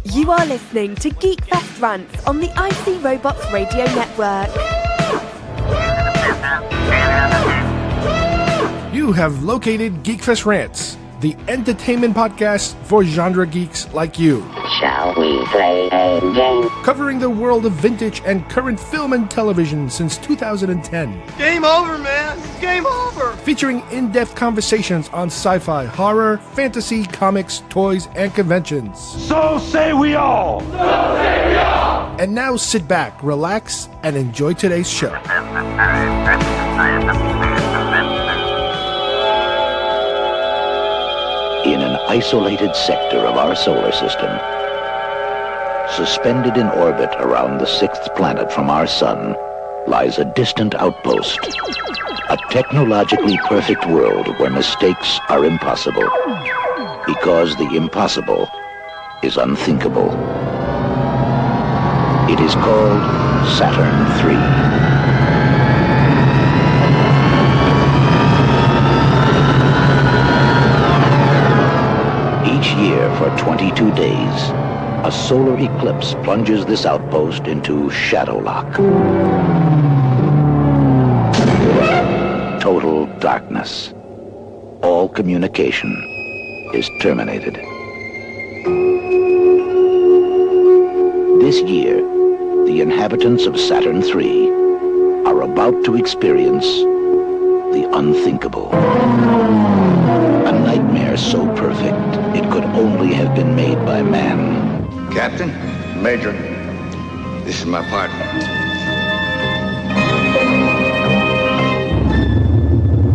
You are listening to GeekFest Rants on the IC Robots Radio Network. You have located GeekFest Rants, the entertainment podcast for genre geeks like you. Shall we play a game? Covering the world of vintage and current film and television since 2010. Game over, man! Game over! Featuring in-depth conversations on sci-fi, horror, fantasy, comics, toys, and conventions. So say we all! So say we all! And now sit back, relax, and enjoy today's show. In an isolated sector of our solar system, suspended in orbit around the sixth planet from our sun, lies a distant outpost, a technologically perfect world where mistakes are impossible, because the impossible is unthinkable. It is called Saturn III. Each year for 22 days, a solar eclipse plunges this outpost into shadow lock. Total darkness. All communication is terminated. This year, the inhabitants of Saturn III are about to experience the unthinkable. A nightmare so perfect, it could only have been made by man. Captain, Major, this is my partner.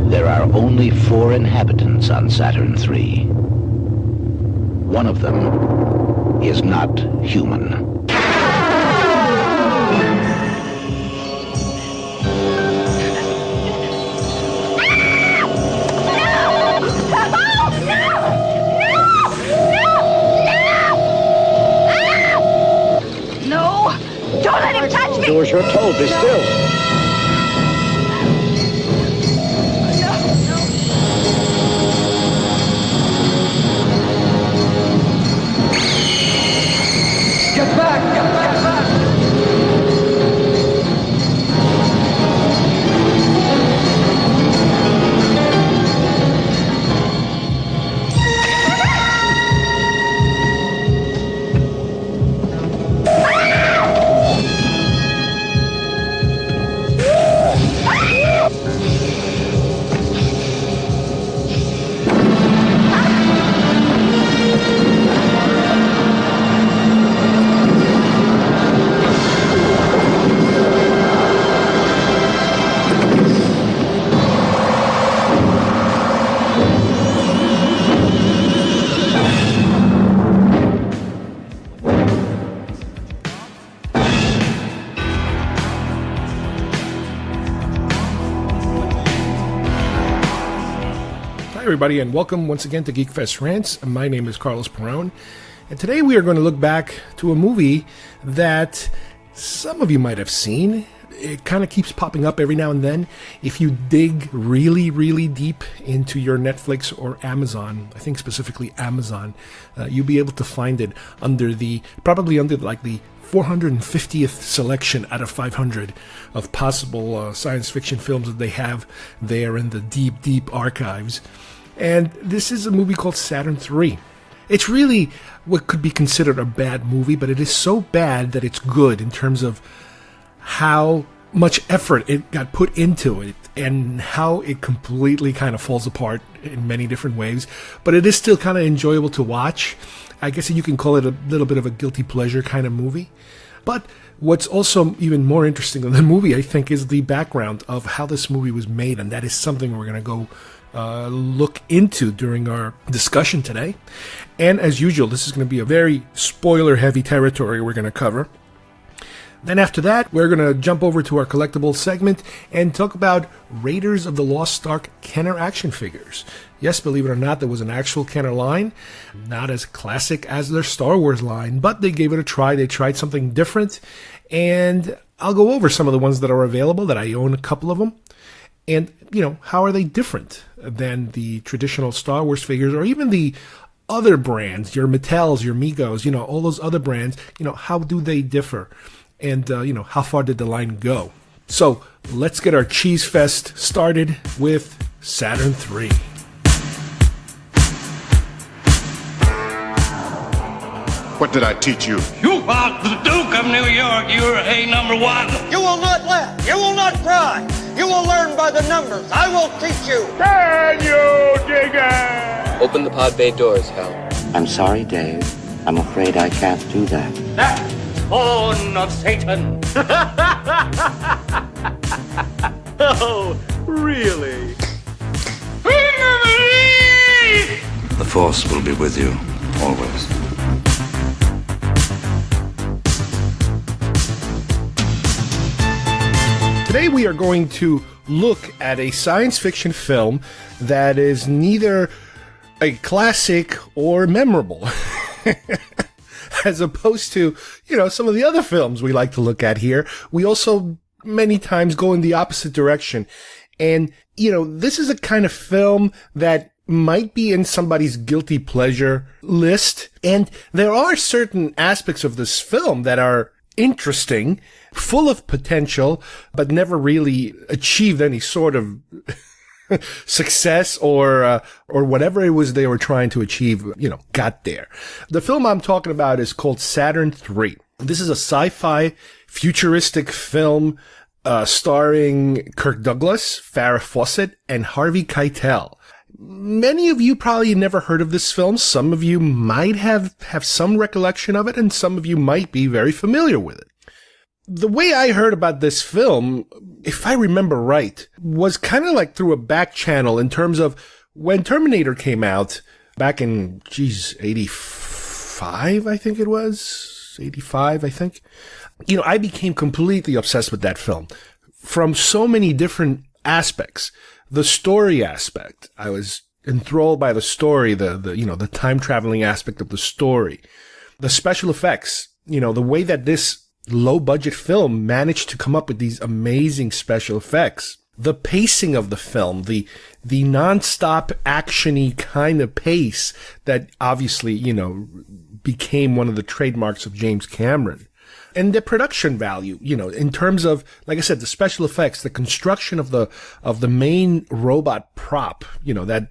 There are only 4 inhabitants on Saturn III. One of them is not human. Don't let him touch me! Do as you're told, be still. Get back! Get back! Everybody, and welcome once again to GeekFest Rants. My name is Carlos Perone, and today we are going to look back to a movie that some of you might have seen. It kind of keeps popping up every now and then. If you dig really, really deep into your Netflix or Amazon, I think specifically Amazon, you'll be able to find it probably under like the 450th selection out of 500 of possible science fiction films that they have there in the deep, deep archives. And this is a movie called Saturn III. It's really what could be considered a bad movie, but it is so bad that it's good in terms of how much effort it got put into it and how it completely kind of falls apart in many different ways. But it is still kind of enjoyable to watch. I guess you can call it a little bit of a guilty pleasure kind of movie. But what's also even more interesting than the movie, I think, is the background of how this movie was made. And that is something we're going to go look into during our discussion today. And as usual, this is going to be a very spoiler-heavy territory we're going to cover. Then after that, we're going to jump over to our collectibles segment and talk about Raiders of the Lost Ark Kenner action figures. Yes, believe it or not, there was an actual Kenner line, not as classic as their Star Wars line, but they gave it a try. They tried something different, and I'll go over some of the ones that are available, that I own a couple of them. And, how are they different than the traditional Star Wars figures or even the other brands, your Mattels, your Migos, all those other brands, how do they differ? And, how far did the line go? So let's get our Cheese Fest started with Saturn 3. What did I teach you? You are the Duke of New York. You're a number one. You will not laugh. You will not cry. You will learn by the numbers. I will teach you. Can you dig it? Open the pod bay doors, Hal. I'm sorry, Dave. I'm afraid I can't do that. That spawn of Satan. Oh, really? The Force will be with you, always. Today we are going to look at a science fiction film that is neither a classic or memorable, as opposed to, some of the other films we like to look at here. We also many times go in the opposite direction. And, this is a kind of film that might be in somebody's guilty pleasure list. And there are certain aspects of this film that are interesting, full of potential, but never really achieved any sort of success or whatever it was they were trying to achieve, got there. The film I'm talking about is called Saturn 3. This is a sci-fi futuristic film, starring Kirk Douglas, Farrah Fawcett, and Harvey Keitel. Many of you probably never heard of this film. Some of you might have some recollection of it, and some of you might be very familiar with it. The way I heard about this film, if I remember right, was kind of like through a back channel in terms of when Terminator came out back in, 85, I think it was. 85, I think. I became completely obsessed with that film from so many different aspects. The story aspect, I was enthralled by the story, the time traveling aspect of the story. The special effects, the way that this low budget film managed to come up with these amazing special effects. The pacing of the film, the non-stop actiony kind of pace that obviously, became one of the trademarks of James Cameron. And the production value, in terms of, like I said, the special effects, the construction of the main robot prop, that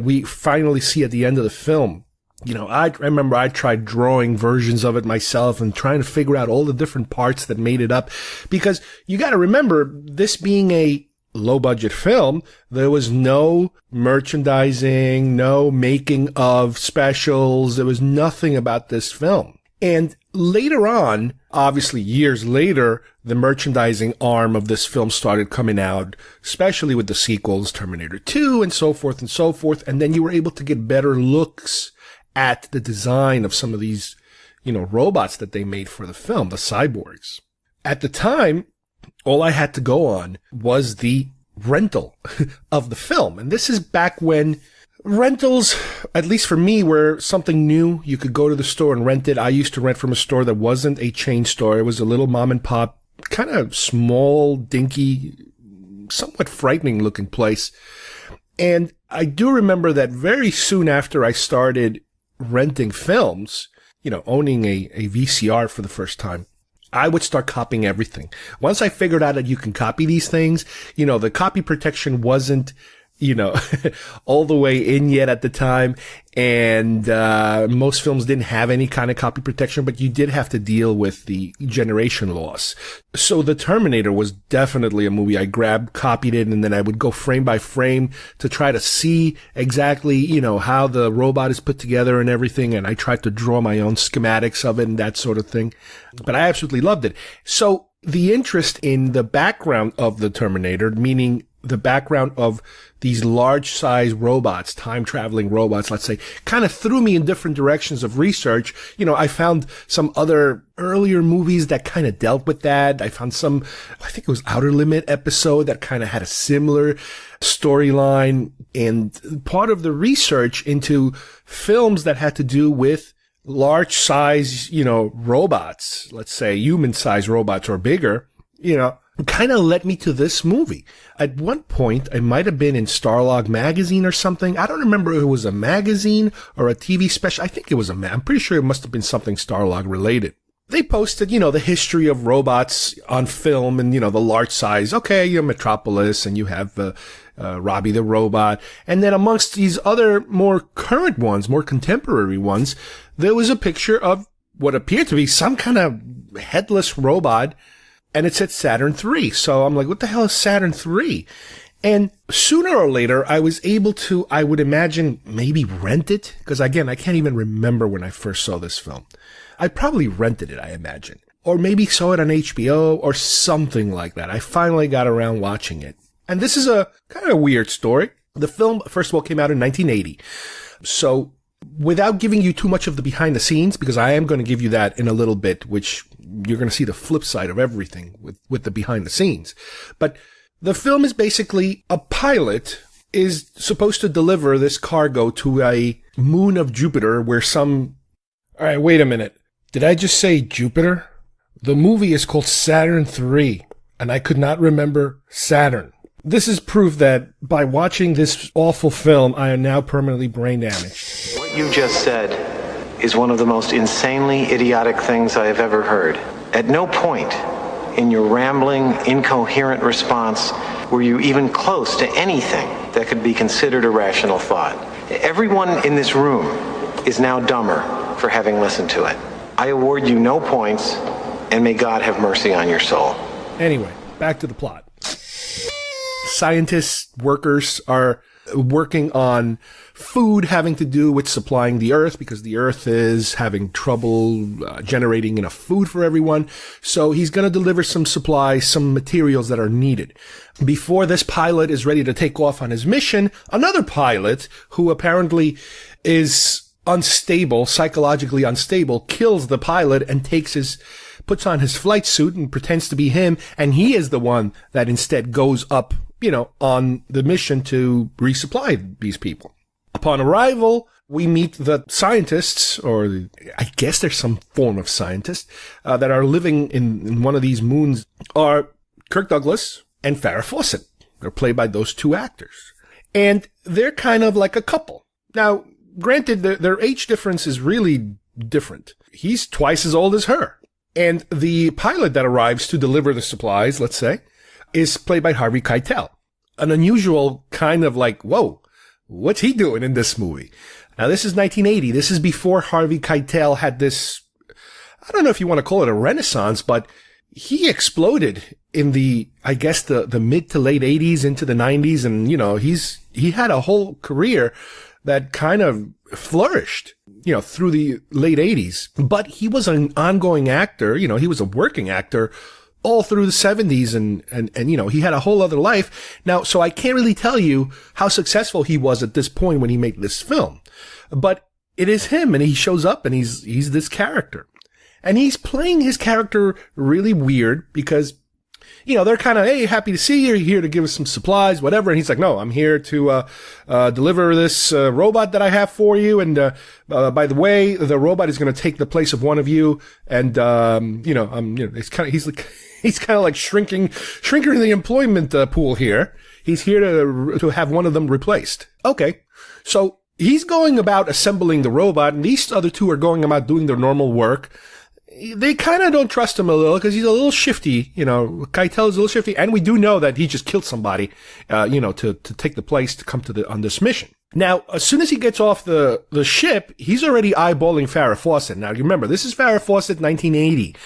we finally see at the end of the film. I remember I tried drawing versions of it myself and trying to figure out all the different parts that made it up, because you got to remember, this being a low budget film, there was no merchandising, no making of specials. There was nothing about this film. And later on, obviously years later, the merchandising arm of this film started coming out, especially with the sequels, Terminator 2 and so forth and so forth. And then you were able to get better looks at the design of some of these, robots that they made for the film, the cyborgs. At the time, all I had to go on was the rental of the film. And this is back when rentals, at least for me, were something new. You could go to the store and rent it. I used to rent from a store that wasn't a chain store. It was a little mom and pop, kind of small, dinky, somewhat frightening looking place. And I do remember that very soon after I started renting films, owning a VCR for the first time, I would start copying everything. Once I figured out that you can copy these things, the copy protection wasn't, all the way in yet at the time. And, most films didn't have any kind of copy protection, but you did have to deal with the generation loss. So The Terminator was definitely a movie I grabbed, copied it, and then I would go frame by frame to try to see exactly, how the robot is put together and everything. And I tried to draw my own schematics of it and that sort of thing. But I absolutely loved it. So the interest in the background of the Terminator, meaning the background of these large size robots, time traveling robots, let's say, kind of threw me in different directions of research. I found some other earlier movies that kind of dealt with that. I found some, I think it was Outer Limit episode that kind of had a similar storyline. And part of the research into films that had to do with large size, robots, let's say human size robots or bigger, kind of led me to this movie. At one point, I might have been in Starlog magazine or something. I don't remember if it was a magazine or a TV special. I think it was I'm pretty sure it must have been something Starlog related. They posted, the history of robots on film and, the large size. Okay, you have Metropolis and you have Robbie the Robot. And then amongst these other more current ones, more contemporary ones, there was a picture of what appeared to be some kind of headless robot. And it said Saturn 3. So I'm like, what the hell is Saturn 3? And sooner or later, I was able to, I would imagine, maybe rent it. Because again, I can't even remember when I first saw this film. I probably rented it, I imagine. Or maybe saw it on HBO or something like that. I finally got around watching it. And this is a kind of weird story. The film, first of all, came out in 1980. So without giving you too much of the behind the scenes, because I am going to give you that in a little bit, which you're going to see the flip side of everything with the behind the scenes. But the film is basically a pilot is supposed to deliver this cargo to a moon of Jupiter where all right, wait a minute. Did I just say Jupiter? The movie is called Saturn 3, and I could not remember Saturn. This is proof that by watching this awful film, I am now permanently brain damaged. What you just said is one of the most insanely idiotic things I have ever heard. At no point in your rambling, incoherent response were you even close to anything that could be considered a rational thought. Everyone in this room is now dumber for having listened to it. I award you no points, and may God have mercy on your soul. Anyway, back to the plot. Scientists, workers are working on food having to do with supplying the Earth because the Earth is having trouble generating enough food for everyone. So he's going to deliver some supplies, some materials that are needed. Before this pilot is ready to take off on his mission, another pilot who apparently is unstable, psychologically unstable, kills the pilot and puts on his flight suit and pretends to be him. And he is the one that instead goes up, on the mission to resupply these people. Upon arrival, we meet the scientists, or I guess there's some form of scientists, that are living in one of these moons, are Kirk Douglas and Farrah Fawcett. They're played by those two actors. And they're kind of like a couple. Now, granted, their age difference is really different. He's twice as old as her. And the pilot that arrives to deliver the supplies, let's say, is played by Harvey Keitel. An unusual kind of like, whoa, what's he doing in this movie? Now, this is 1980. This is before Harvey Keitel had this, I don't know if you want to call it a renaissance, but he exploded in the mid to late 80s into the 90s. And, he had a whole career that kind of flourished, through the late 80s. But he was an ongoing actor. He was a working actor all through the 70s and he had a whole other life. Now, so I can't really tell you how successful he was at this point when he made this film. But it is him, and he shows up and he's this character. And he's playing his character really weird because, they're kind of, hey, happy to see you. You're here to give us some supplies, whatever. And he's like, no, I'm here to deliver this robot that I have for you. And by the way, the robot is going to take the place of one of you. And he's kind of like shrinking the employment pool here. He's here to have one of them replaced. Okay, so he's going about assembling the robot, and these other two are going about doing their normal work. They kind of don't trust him a little because he's a little shifty, Keitel is a little shifty, and we do know that he just killed somebody, to take the place to come on this mission. Now, as soon as he gets off the ship, he's already eyeballing Farrah Fawcett. Now, you remember, this is Farrah Fawcett 1980.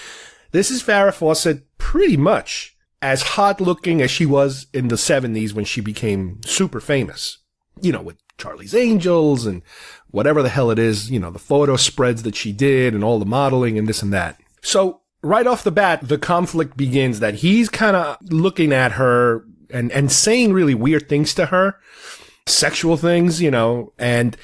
This is Farrah Fawcett pretty much as hot looking as she was in the 70s when she became super famous, with Charlie's Angels and whatever the hell it is, the photo spreads that she did and all the modeling and this and that. So right off the bat, the conflict begins that he's kind of looking at her and saying really weird things to her, sexual things, and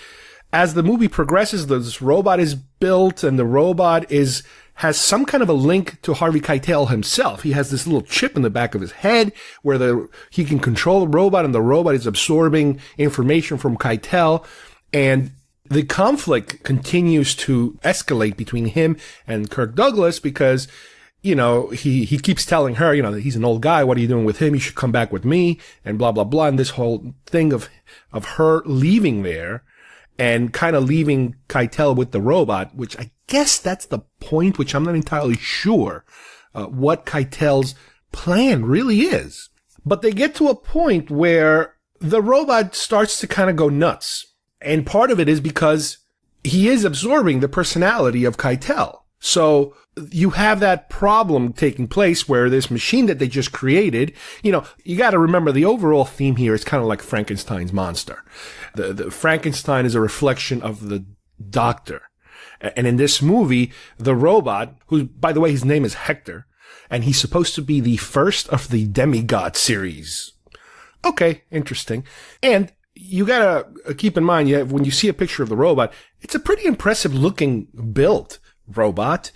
as the movie progresses, this robot is built and the robot has some kind of a link to Harvey Keitel himself. He has this little chip in the back of his head where he can control the robot, and the robot is absorbing information from Keitel. And the conflict continues to escalate between him and Kirk Douglas because he keeps telling her, that he's an old guy. What are you doing with him? You should come back with me, and blah, blah, blah. And this whole thing of her leaving there and kind of leaving Keitel with the robot, which I guess that's the point, which I'm not entirely sure what Keitel's plan really is. But they get to a point where the robot starts to kind of go nuts. And part of it is because he is absorbing the personality of Keitel. So you have that problem taking place where this machine that they just created, you got to remember the overall theme here is kind of like Frankenstein's monster. The Frankenstein is a reflection of the doctor. And in this movie, the robot, who, by the way, his name is Hector, and he's supposed to be the first of the demigod series. Okay, interesting. And you gotta keep in mind, when you see a picture of the robot, it's a pretty impressive looking built robot.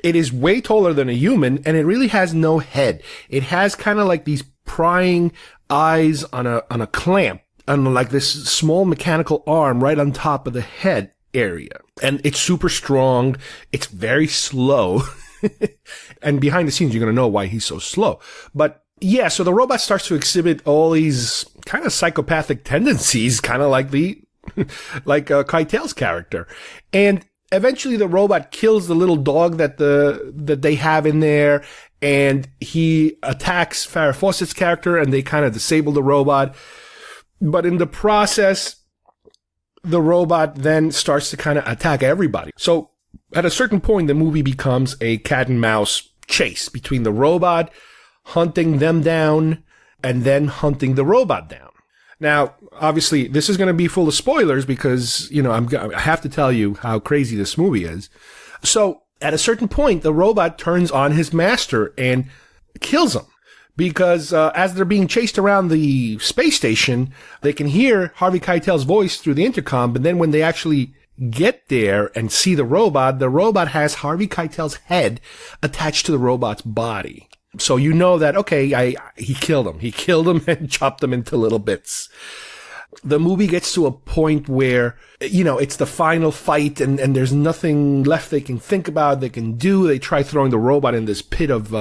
It is way taller than a human, and it really has no head. It has kind of like these prying eyes on a clamp, and like this small mechanical arm right on top of the head area. And it's super strong. It's very slow. And behind the scenes, you're going to know why he's so slow. But yeah, so the robot starts to exhibit all these kind of psychopathic tendencies, kind of like Keitel's character. And eventually the robot kills the little dog that they have in there, and he attacks Farrah Fawcett's character, and they kind of disable the robot. But in the process, the robot then starts to kind of attack everybody. So at a certain point, the movie becomes a cat and mouse chase between the robot hunting them down and then hunting the robot down. Now, obviously, this is going to be full of spoilers because, I have to tell you how crazy this movie is. So at a certain point, the robot turns on his master and kills him. Because as they're being chased around the space station, they can hear Harvey Keitel's voice through the intercom, but then when they actually get there and see the robot has Harvey Keitel's head attached to the robot's body. So you know that, okay, he killed him. He killed him and chopped him into little bits. The movie gets to a point where, it's the final fight and there's nothing left they can think about, they can do. They try throwing the robot in this pit of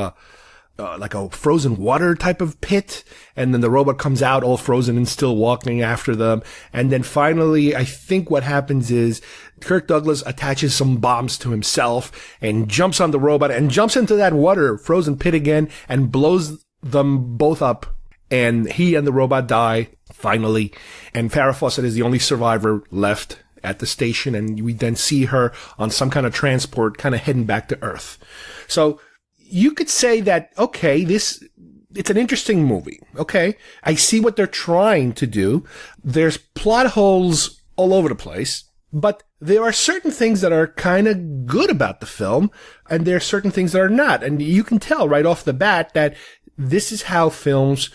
like a frozen water type of pit, and then the robot comes out all frozen and still walking after them. And then finally, I think what happens is Kirk Douglas attaches some bombs to himself and jumps on the robot and jumps into that water frozen pit again and blows them both up. And he and the robot die, finally. And Farrah Fawcett is the only survivor left at the station, and we then see her on some kind of transport kind of heading back to Earth. So you could say that, okay, it's an interesting movie. Okay. I see what they're trying to do. There's plot holes all over the place, but there are certain things that are kind of good about the film, and there are certain things that are not. And you can tell right off the bat that this is how films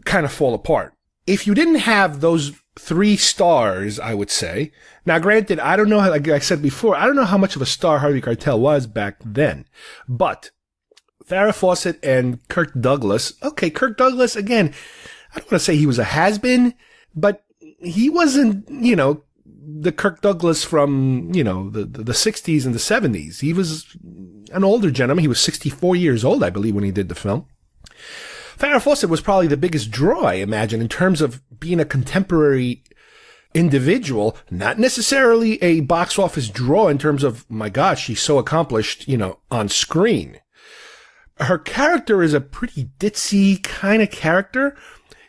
kind of fall apart. If you didn't have those 3 stars, I would say. Now, granted, I don't know, like I said before, I don't know how much of a star Harvey Keitel was back then, but Farrah Fawcett and Kirk Douglas. Okay, Kirk Douglas, again, I don't want to say he was a has-been, but he wasn't, the Kirk Douglas from, the 60s and the 70s. He was an older gentleman. He was 64 years old, I believe, when he did the film. Farrah Fawcett was probably the biggest draw, I imagine, in terms of being a contemporary individual, not necessarily a box office draw in terms of, my gosh, she's so accomplished, on screen. Her character is a pretty ditzy kind of character.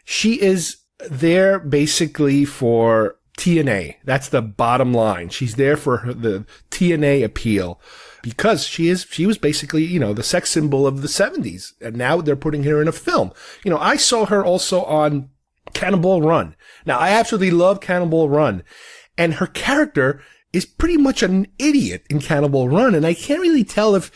She is there basically for TNA. That's the bottom line. She's there for the TNA appeal because she was basically, the sex symbol of the 70s. And now they're putting her in a film. I saw her also on Cannonball Run. Now, I absolutely love Cannonball Run. And her character is pretty much an idiot in Cannonball Run. And I can't really tell if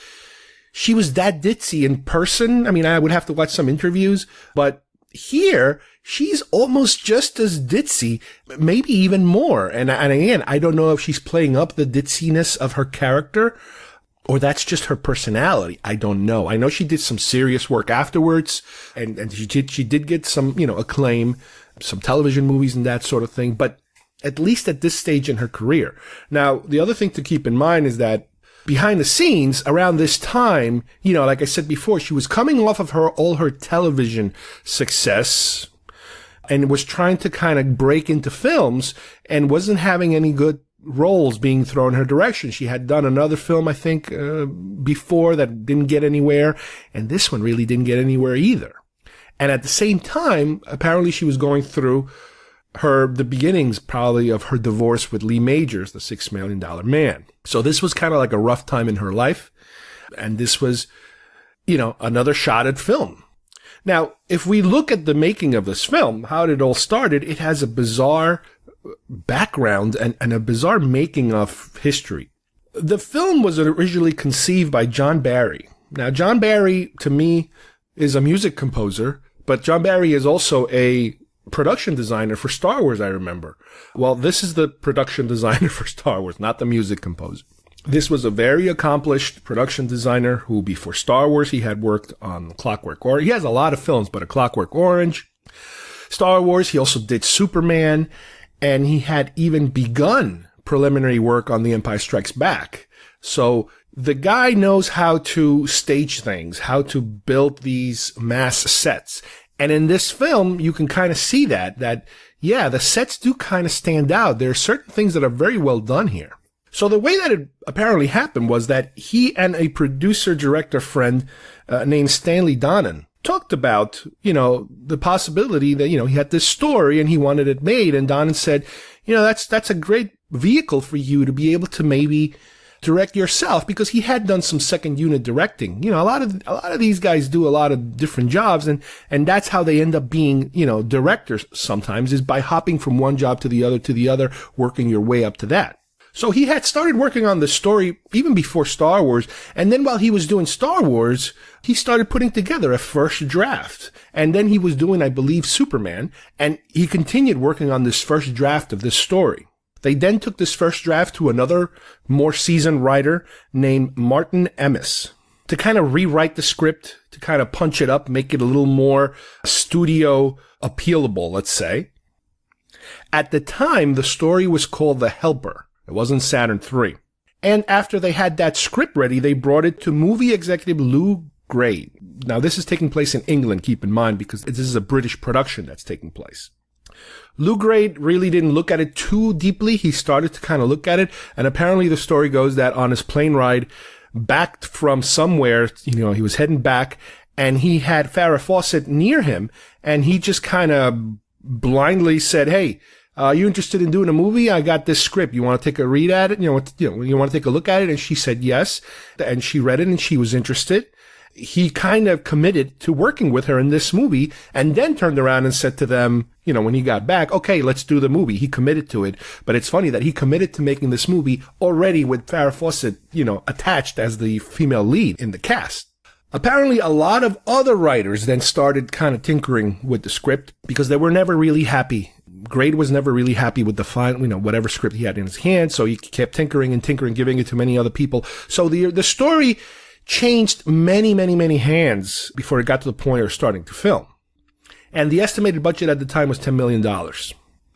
she was that ditzy in person. I mean, I would have to watch some interviews, but here she's almost just as ditzy, maybe even more. And again, I don't know if she's playing up the ditziness of her character or that's just her personality. I don't know. I know she did some serious work afterwards, and she did get some, acclaim, some television movies and that sort of thing, but at least at this stage in her career. Now, the other thing to keep in mind is that behind the scenes around this time, like I said before, she was coming off of all her television success and was trying to kind of break into films and wasn't having any good roles being thrown her direction. She had done another film, I think, before that didn't get anywhere, and this one really didn't get anywhere either. And at the same time, apparently she was going through the beginnings probably of her divorce with Lee Majors, the $6 Million Man. So this was kind of like a rough time in her life. And this was, another shot at film. Now, if we look at the making of this film, how it all started, it has a bizarre background and a bizarre making of history. The film was originally conceived by John Barry. Now, John Barry, to me, is a music composer, but John Barry is also a production designer for Star Wars, I remember. Well, this is the production designer for Star Wars, not the music composer. This was a very accomplished production designer who, before Star Wars, he had worked on Clockwork Orange. He has a lot of films, but A Clockwork Orange, Star Wars, he also did Superman, and he had even begun preliminary work on The Empire Strikes Back. So the guy knows how to stage things, how to build these mass sets. And in this film, you can kind of see that the sets do kind of stand out. There are certain things that are very well done here. So the way that it apparently happened was that he and a producer-director friend named Stanley Donen talked about, the possibility that, he had this story and he wanted it made. And Donen said, that's a great vehicle for you to be able to maybe direct yourself, because he had done some second unit directing. A lot of these guys do a lot of different jobs, and that's how they end up being, directors sometimes, is by hopping from one job to the other, working your way up to that. So he had started working on the story even before Star Wars, and then while he was doing Star Wars, he started putting together a first draft. And then he was doing, I believe, Superman, and he continued working on this first draft of this story. They then took this first draft to another, more seasoned writer named Martin Emmis to kind of rewrite the script, to kind of punch it up, make it a little more studio appealable, let's say. At the time, the story was called The Helper. It wasn't Saturn III. And after they had that script ready, they brought it to movie executive Lou Grade. Now, this is taking place in England, keep in mind, because this is a British production that's taking place. Lou Grade really didn't look at it too deeply. He started to kind of look at it, and apparently the story goes that on his plane ride back from somewhere, he was heading back, and he had Farrah Fawcett near him, and he just kind of blindly said, "Hey, you interested in doing a movie? I got this script. You want to take a read at it? You want to take a look at it?" And she said yes, and she read it, and she was interested. He kind of committed to working with her in this movie, and then turned around and said to them, when he got back, "Okay, let's do the movie." He committed to it. But it's funny that he committed to making this movie already with Farrah Fawcett, attached as the female lead in the cast. Apparently, a lot of other writers then started kind of tinkering with the script because they were never really happy. Grade was never really happy with the final, whatever script he had in his hand. So he kept tinkering, giving it to many other people. So the story changed many, many, many hands before it got to the point of starting to film. And the estimated budget at the time was $10 million.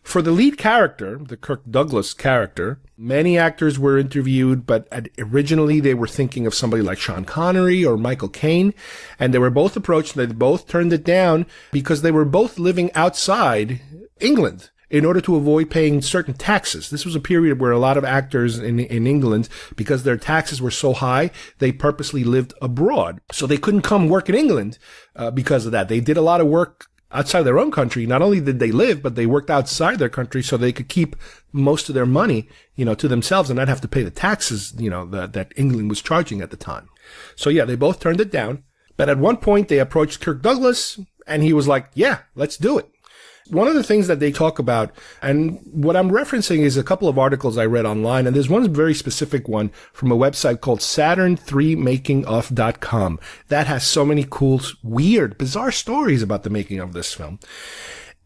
For the lead character, the Kirk Douglas character, many actors were interviewed, but originally they were thinking of somebody like Sean Connery or Michael Caine, and they were both approached, and they both turned it down because they were both living outside England in order to avoid paying certain taxes. This was a period where a lot of actors in England, because their taxes were so high, they purposely lived abroad. So they couldn't come work in England because of that. They did a lot of work outside their own country. Not only did they live, but they worked outside their country so they could keep most of their money, to themselves and not have to pay the taxes, that England was charging at the time. So yeah, they both turned it down. But at one point they approached Kirk Douglas and he was like, "Yeah, let's do it." One of the things that they talk about, and what I'm referencing is a couple of articles I read online, and there's one very specific one from a website called Saturn3makingof.com that has so many cool, weird, bizarre stories about the making of this film.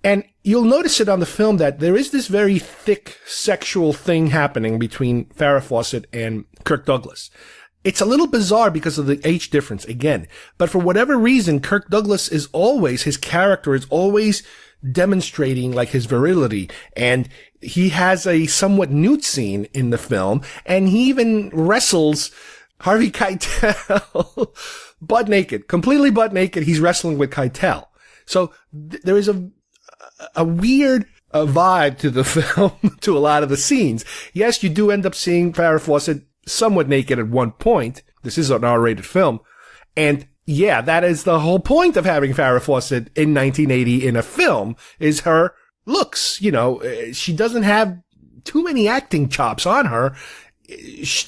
And you'll notice it on the film that there is this very thick sexual thing happening between Farrah Fawcett and Kirk Douglas. It's a little bizarre because of the age difference, again. But for whatever reason, Kirk Douglas his character is always demonstrating like his virility, and he has a somewhat nude scene in the film, and he even wrestles Harvey Keitel, butt naked, completely butt naked. He's wrestling with Keitel. So there is a weird vibe to the film, to a lot of the scenes. Yes, you do end up seeing Farrah Fawcett somewhat naked at one point. This is an R-rated film. And yeah, that is the whole point of having Farrah Fawcett in 1980 in a film, is her looks. You know, she doesn't have too many acting chops on her.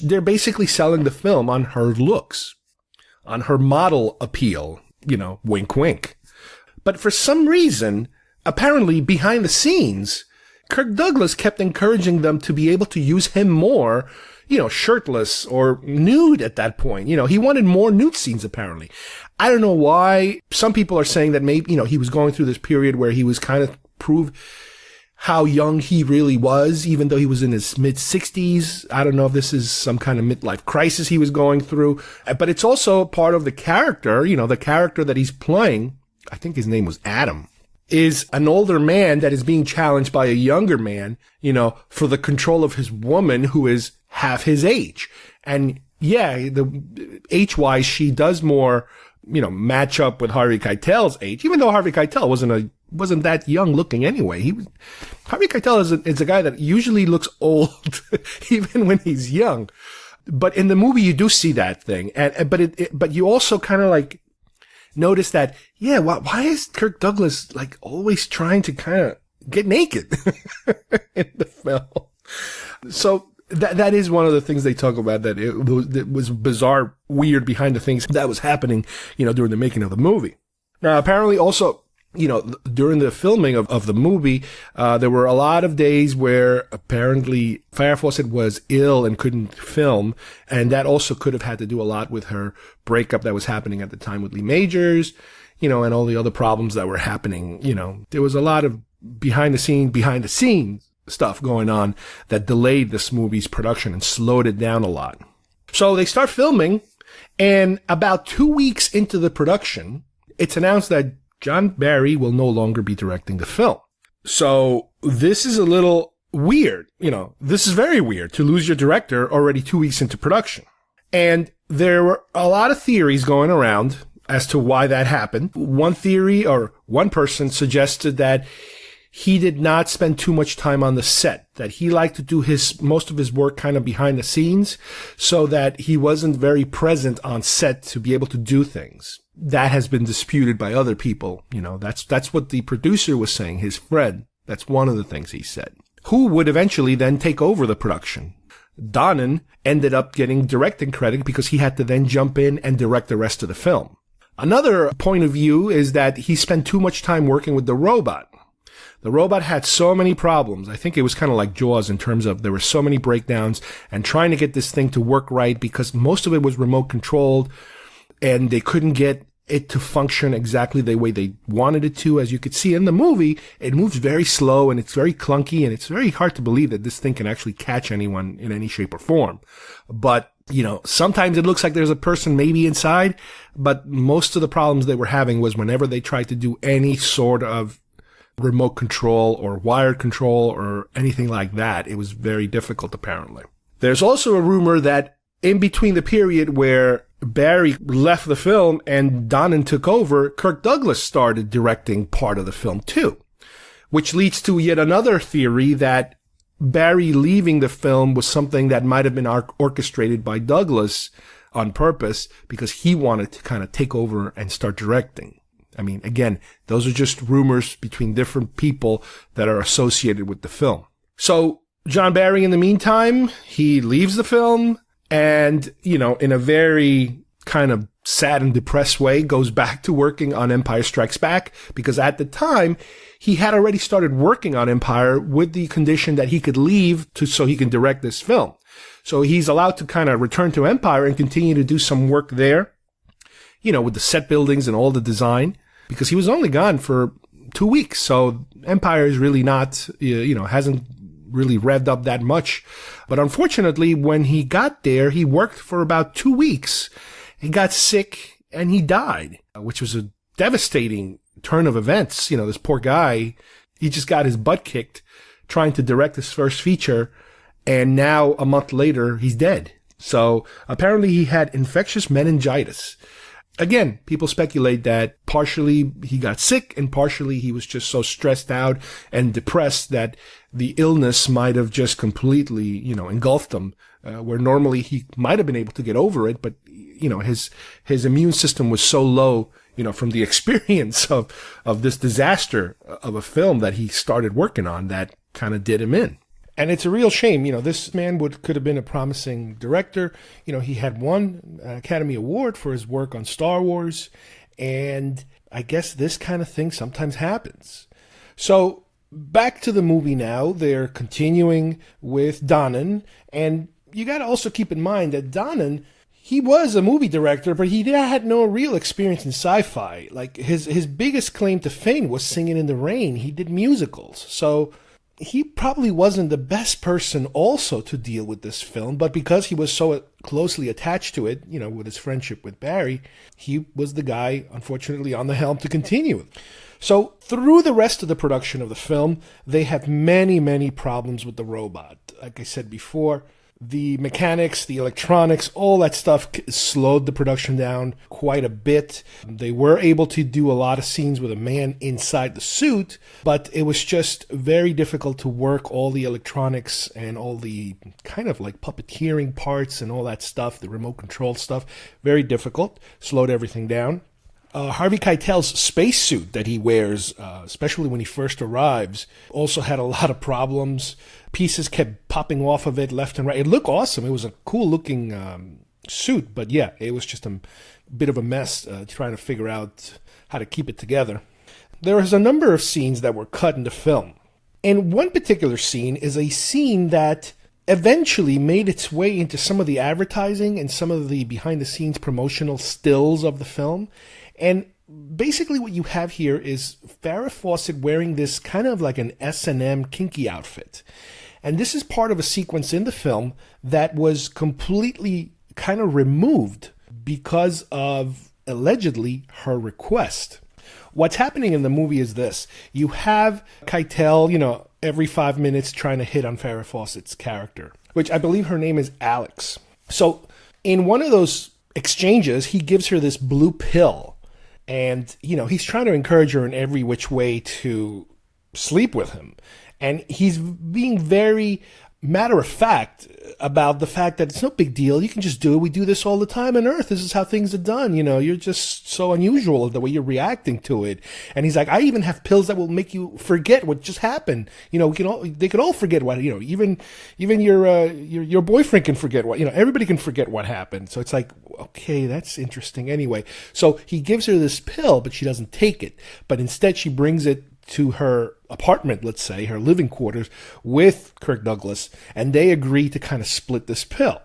They're basically selling the film on her looks, on her model appeal, you know, wink, wink. But for some reason, apparently behind the scenes, Kirk Douglas kept encouraging them to be able to use him more, you know, shirtless or nude at that point. You know, he wanted more nude scenes, apparently. I don't know why. Some people are saying that maybe, you know, he was going through this period where he was kind of prove how young he really was, even though he was in his mid-60s. I don't know if this is some kind of midlife crisis he was going through, but it's also part of the character, you know, the character that he's playing. I think his name was Adam, is an older man that is being challenged by a younger man, you know, for the control of his woman who is half his age. And yeah, the age-wise, she does more, you know, match up with Harvey Keitel's age, even though Harvey Keitel wasn't that young looking anyway. Harvey Keitel is a guy that usually looks old, even when he's young. But in the movie, you do see that thing. But you also kind of like notice that, yeah, why is Kirk Douglas like always trying to kind of get naked in the film? So that is one of the things they talk about, that it was bizarre, weird behind the things that was happening, you know, during the making of the movie. Now, apparently also, you know, during the filming of the movie, there were a lot of days where apparently Farrah Fawcett was ill and couldn't film. And that also could have had to do a lot with her breakup that was happening at the time with Lee Majors, you know, and all the other problems that were happening. You know, there was a lot of behind the scenes stuff going on that delayed this movie's production and slowed it down a lot. So they start filming, and about 2 weeks into the production, it's announced that John Barry will no longer be directing the film. So this is a little weird. You know, this is very weird to lose your director already 2 weeks into production. And there were a lot of theories going around as to why that happened. One theory, or one person suggested that he did not spend too much time on the set, that he liked to do most of his work kind of behind the scenes, so that he wasn't very present on set to be able to do things. That has been disputed by other people. You know, that's what the producer was saying, his friend. That's one of the things he said. Who would eventually then take over the production? Donnan ended up getting directing credit because he had to then jump in and direct the rest of the film. Another point of view is that he spent too much time working with the robot. The robot had so many problems. I think it was kind of like Jaws in terms of there were so many breakdowns, and trying to get this thing to work right, because most of it was remote controlled and they couldn't get it to function exactly the way they wanted it to. As you could see in the movie, it moves very slow and it's very clunky, and it's very hard to believe that this thing can actually catch anyone in any shape or form. But, you know, sometimes it looks like there's a person maybe inside, but most of the problems they were having was whenever they tried to do any sort of remote control or wired control or anything like that. It was very difficult, apparently. There's also a rumor that in between the period where Barry left the film and Donnan took over, Kirk Douglas started directing part of the film too, which leads to yet another theory that Barry leaving the film was something that might have been orchestrated by Douglas on purpose, because he wanted to kind of take over and start directing. I mean, again, those are just rumors between different people that are associated with the film. So John Barry, in the meantime, he leaves the film and, you know, in a very kind of sad and depressed way, goes back to working on Empire Strikes Back, because at the time he had already started working on Empire with the condition that he could leave so he can direct this film. So he's allowed to kind of return to Empire and continue to do some work there, you know, with the set buildings and all the design, because he was only gone for 2 weeks. So Empire is really not, you know, hasn't really revved up that much. But unfortunately, when he got there, he worked for about 2 weeks. He got sick and he died, which was a devastating turn of events. You know, this poor guy, he just got his butt kicked trying to direct his first feature. And now a month later, he's dead. So apparently he had infectious meningitis. Again, people speculate that partially he got sick and partially he was just so stressed out and depressed that the illness might have just completely, engulfed him, where normally he might have been able to get over it, but, his immune system was so low, from the experience of this disaster of a film that he started working on that kind of did him in. And it's a real shame. This man could have been a promising director. He had won an Academy Award for his work on Star Wars. And I guess this kind of thing sometimes happens. So back to the movie now. They're continuing with Donnan. And you got to also keep in mind that Donnan, he was a movie director, but he had no real experience in sci-fi. Like his biggest claim to fame was Singing in the Rain. He did musicals. So he probably wasn't the best person also to deal with this film, but because he was so closely attached to it, with his friendship with Barry, he was the guy, unfortunately, on the helm to continue. So through the rest of the production of the film, they have many, many problems with the robot. Like I said before, the mechanics, the electronics, all that stuff slowed the production down quite a bit. They were able to do a lot of scenes with a man inside the suit, but it was just very difficult to work all the electronics and all the kind of like puppeteering parts and all that stuff, the remote control stuff. Very difficult, slowed everything down. Harvey Keitel's spacesuit that he wears, especially when he first arrives, also had a lot of problems. Pieces kept popping off of it left and right. It looked awesome. It was a cool-looking suit, but yeah, it was just a bit of a mess trying to figure out how to keep it together. There was a number of scenes that were cut in the film, and one particular scene is a scene that eventually made its way into some of the advertising and some of the behind-the-scenes promotional stills of the film. And basically what you have here is Farrah Fawcett wearing this kind of like an S&M kinky outfit. And this is part of a sequence in the film that was completely kind of removed because of, allegedly, her request. What's happening in the movie is this. You have Keitel, every 5 minutes trying to hit on Farrah Fawcett's character, which I believe her name is Alex. So in one of those exchanges, he gives her this blue pill. And, he's trying to encourage her in every which way to sleep with him. And he's being very matter of fact about the fact that it's no big deal. You can just do it. We do this all the time on Earth. This is how things are done. You're just so unusual the way you're reacting to it. And he's like, I even have pills that will make you forget what just happened. They can all forget what, even your boyfriend can forget what, everybody can forget what happened. So it's like, okay, that's interesting anyway. So he gives her this pill, but she doesn't take it. But instead she brings it to her apartment, let's say, her living quarters with Kirk Douglas, and they agree to kind of split this pill.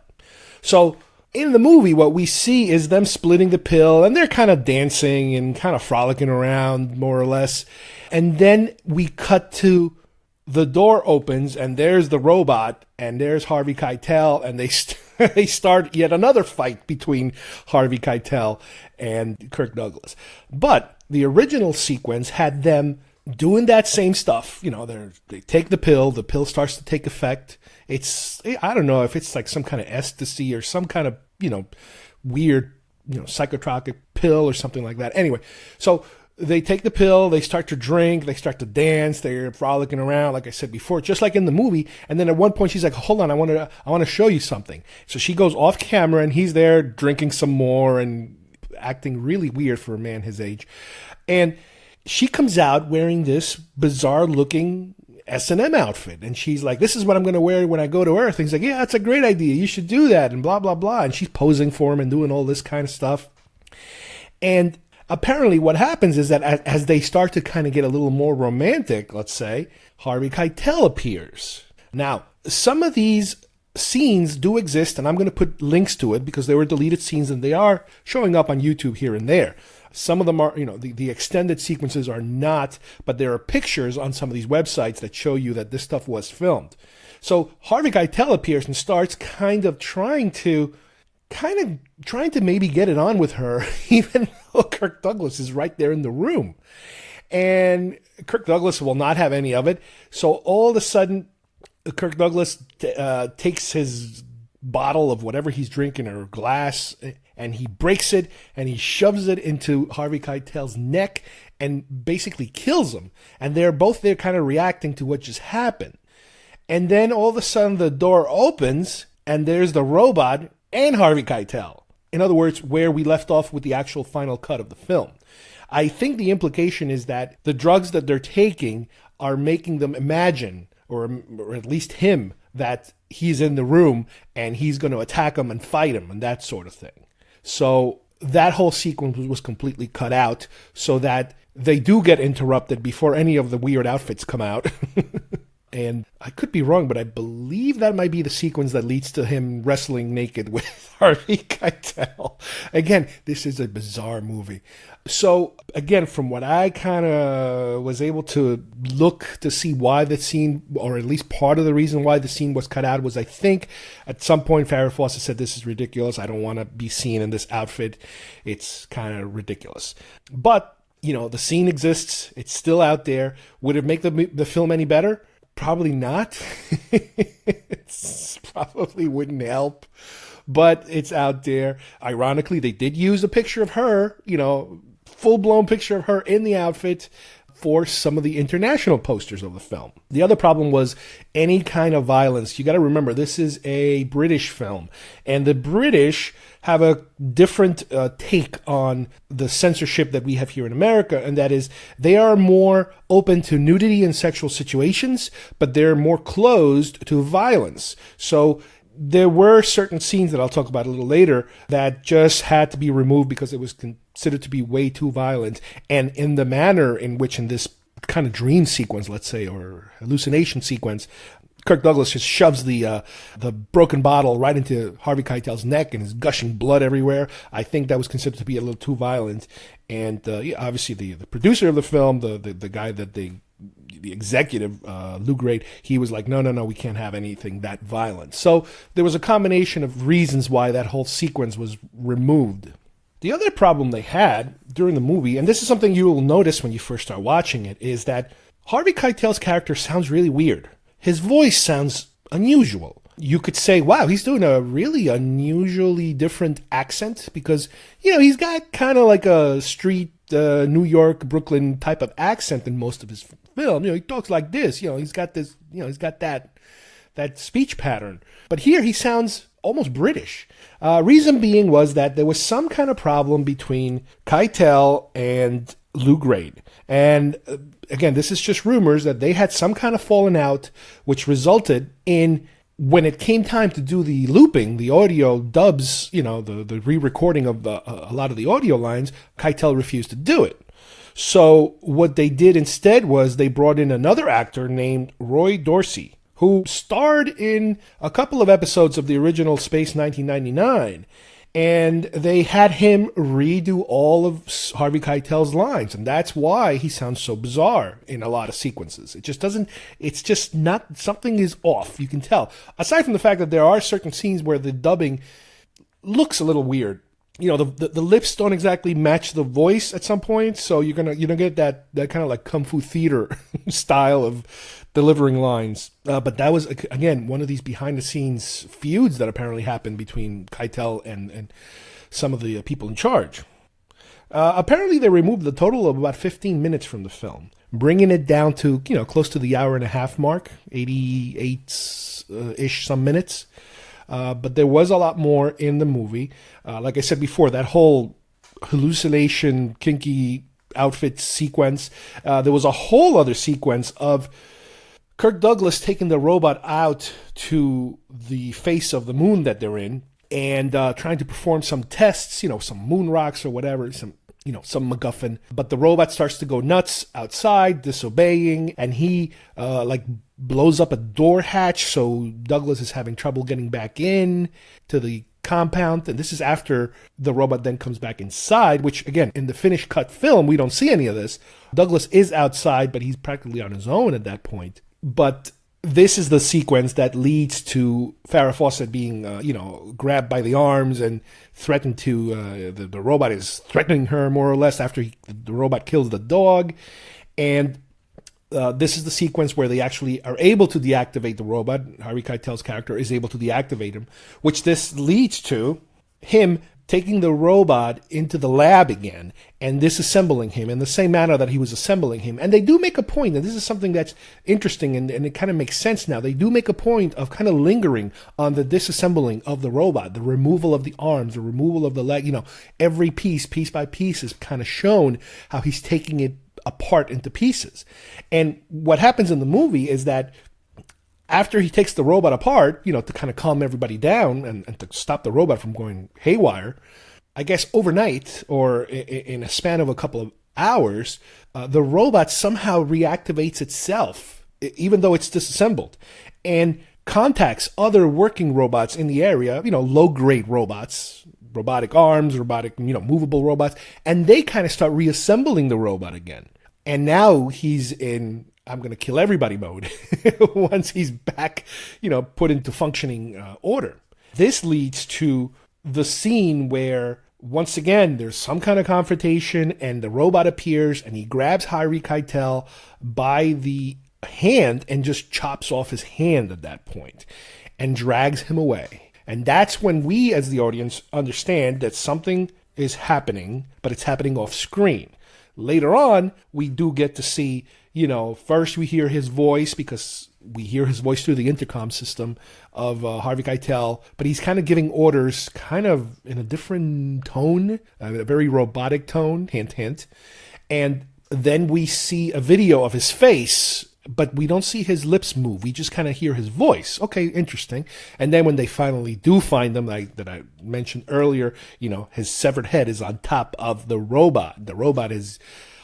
So in the movie, what we see is them splitting the pill, and they're kind of dancing and kind of frolicking around, more or less. And then we cut to the door opens, and there's the robot, and there's Harvey Keitel, and they start yet another fight between Harvey Keitel and Kirk Douglas. But the original sequence had them doing that same stuff. They take the pill starts to take effect. I don't know if it's like some kind of ecstasy or some kind of, weird, psychotropic pill or something like that. Anyway, so they take the pill, they start to drink, they start to dance, they're frolicking around, like I said before, just like in the movie. And then at one point she's like, hold on, I want to show you something. So she goes off camera and he's there drinking some more and acting really weird for a man his age. And she comes out wearing this bizarre-looking S&M outfit. And she's like, this is what I'm going to wear when I go to Earth. And he's like, yeah, that's a great idea. You should do that, and blah, blah, blah. And she's posing for him and doing all this kind of stuff. And apparently what happens is that as they start to kind of get a little more romantic, let's say, Harvey Keitel appears. Now, some of these scenes do exist, and I'm going to put links to it because they were deleted scenes, and they are showing up on YouTube here and there. Some of them are, the extended sequences are not, but there are pictures on some of these websites that show you that this stuff was filmed. So Harvey Keitel appears and starts kind of trying to maybe get it on with her, even though Kirk Douglas is right there in the room. And Kirk Douglas will not have any of it. So all of a sudden, Kirk Douglas takes his bottle of whatever he's drinking or glass, and he breaks it and he shoves it into Harvey Keitel's neck and basically kills him. And they're both there kind of reacting to what just happened. And then all of a sudden the door opens and there's the robot and Harvey Keitel. In other words, where we left off with the actual final cut of the film. I think the implication is that the drugs that they're taking are making them imagine, or at least him, that he's in the room and he's going to attack him and fight him and that sort of thing. So that whole sequence was completely cut out so that they do get interrupted before any of the weird outfits come out. And I could be wrong, but I believe that might be the sequence that leads to him wrestling naked with Harvey Keitel. Again, this is a bizarre movie. So, again, from what I kind of was able to look to see why the scene, or at least part of the reason why the scene was cut out, was I think at some point Farrah Fawcett said, "This is ridiculous. I don't want to be seen in this outfit. It's kind of ridiculous." But, the scene exists. It's still out there. Would it make the film any better? Probably not. It probably wouldn't help, but it's out there. Ironically, they did use a picture of her, full-blown picture of her in the outfit for some of the international posters of the film. The other problem was any kind of violence. You got to remember, this is a British film, and the British have a different take on the censorship that we have here in America, and that is they are more open to nudity and sexual situations, but they're more closed to violence. So there were certain scenes that I'll talk about a little later that just had to be removed because it was considered to be way too violent. And in the manner in which in this kind of dream sequence, let's say, or hallucination sequence, Kirk Douglas just shoves the broken bottle right into Harvey Keitel's neck and is gushing blood everywhere. I think that was considered to be a little too violent. And obviously the producer of the film, the guy that the executive, Lou Grade, he was like, no, we can't have anything that violent. So there was a combination of reasons why that whole sequence was removed. The other problem they had during the movie, and this is something you will notice when you first start watching it, is that Harvey Keitel's character sounds really weird. His voice sounds unusual. You could say, wow, he's doing a really unusually different accent because, he's got kind of like a street New York, Brooklyn type of accent in most of his film. He talks like this, he's got this, he's got that speech pattern. But here he sounds almost British. Reason being was that there was some kind of problem between Keitel and Lou Grade. And again, this is just rumors that they had some kind of falling out, which resulted in, when it came time to do the looping, the audio dubs, the re-recording of a lot of the audio lines, Keitel refused to do it. So what they did instead was they brought in another actor named Roy Dorsey, who starred in a couple of episodes of the original Space 1999. And they had him redo all of Harvey Keitel's lines. And that's why he sounds so bizarre in a lot of sequences. It's just not, something is off. You can tell. Aside from the fact that there are certain scenes where the dubbing looks a little weird. The lips don't exactly match the voice at some point. So you don't get that kind of like Kung Fu theater style of delivering lines. But that was, again, one of these behind-the-scenes feuds that apparently happened between Keitel and some of the people in charge. Apparently, they removed a total of about 15 minutes from the film, bringing it down to, close to the hour-and-a-half mark, 88-ish some minutes. But there was a lot more in the movie. Like I said before, that whole hallucination, kinky outfit sequence, there was a whole other sequence of Kirk Douglas taking the robot out to the face of the moon that they're in and trying to perform some tests, some moon rocks or whatever, some MacGuffin. But the robot starts to go nuts outside, disobeying, and he blows up a door hatch, so Douglas is having trouble getting back in to the compound. And this is after the robot then comes back inside, which, again, in the finished cut film, we don't see any of this. Douglas is outside, but he's practically on his own at that point. But this is the sequence that leads to Farrah Fawcett being, grabbed by the arms and threatened to, the robot is threatening her more or less after the robot kills the dog. And This is the sequence where they actually are able to deactivate the robot. Harvey Keitel's character is able to deactivate him, which this leads to him taking the robot into the lab again and disassembling him in the same manner that he was assembling him. And they do make a point, and this is something that's interesting, and it kind of makes sense now. They do make a point of kind of lingering on the disassembling of the robot, the removal of the arms, the removal of the leg. Every piece by piece, is kind of shown how he's taking it apart into pieces. And what happens in the movie is that after he takes the robot apart, to kind of calm everybody down and to stop the robot from going haywire, I guess overnight or in a span of a couple of hours, the robot somehow reactivates itself, even though it's disassembled, and contacts other working robots in the area, low-grade robots, robotic arms, robotic, movable robots, and they kind of start reassembling the robot again. And now he's in I'm going to kill everybody mode once he's back, put into functioning order. This leads to the scene where, once again, there's some kind of confrontation and the robot appears and he grabs Harvey Keitel by the hand and just chops off his hand at that point and drags him away. And that's when we, as the audience, understand that something is happening, but it's happening off screen. Later on, we do get to see, first we hear his voice because we hear his voice through the intercom system of Harvey Keitel, but he's kind of giving orders kind of in a different tone, a very robotic tone, hint, hint. And then we see a video of his face, but we don't see his lips move. We just kind of hear his voice. Okay, interesting. And then when they finally do find him, that I mentioned earlier, his severed head is on top of the robot. The robot is,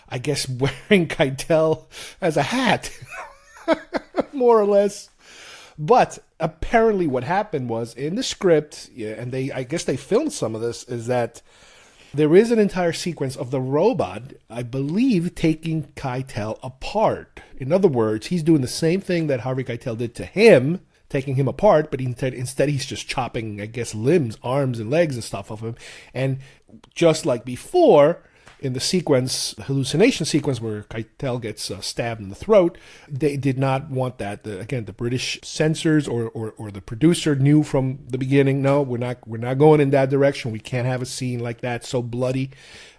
I guess, wearing Keitel as a hat, more or less. But apparently what happened was in the script, and I guess they filmed some of this, is that there is an entire sequence of the robot, I believe, taking Keitel apart. In other words, he's doing the same thing that Harvey Keitel did to him, taking him apart, but instead he's just chopping, I guess, limbs, arms, and legs and stuff off him. And just like before, in the sequence, the hallucination sequence where Keitel gets stabbed in the throat, they did not want that. The British censors or the producer knew from the beginning, no, we're not going in that direction. We can't have a scene like that, so bloody.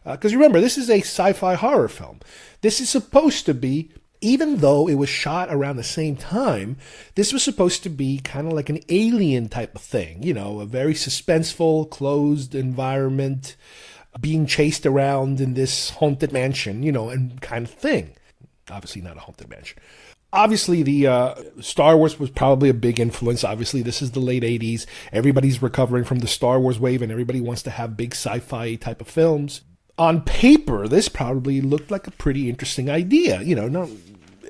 Because remember, this is a sci-fi horror film. This is supposed to be, even though it was shot around the same time, this was supposed to be kind of like an Alien type of thing. A very suspenseful, closed environment, being chased around in this haunted mansion, and kind of thing. Obviously not a haunted mansion. Obviously, the Star Wars was probably a big influence. Obviously, this is the late 80s. Everybody's recovering from the Star Wars wave, and everybody wants to have big sci-fi type of films. On paper, this probably looked like a pretty interesting idea.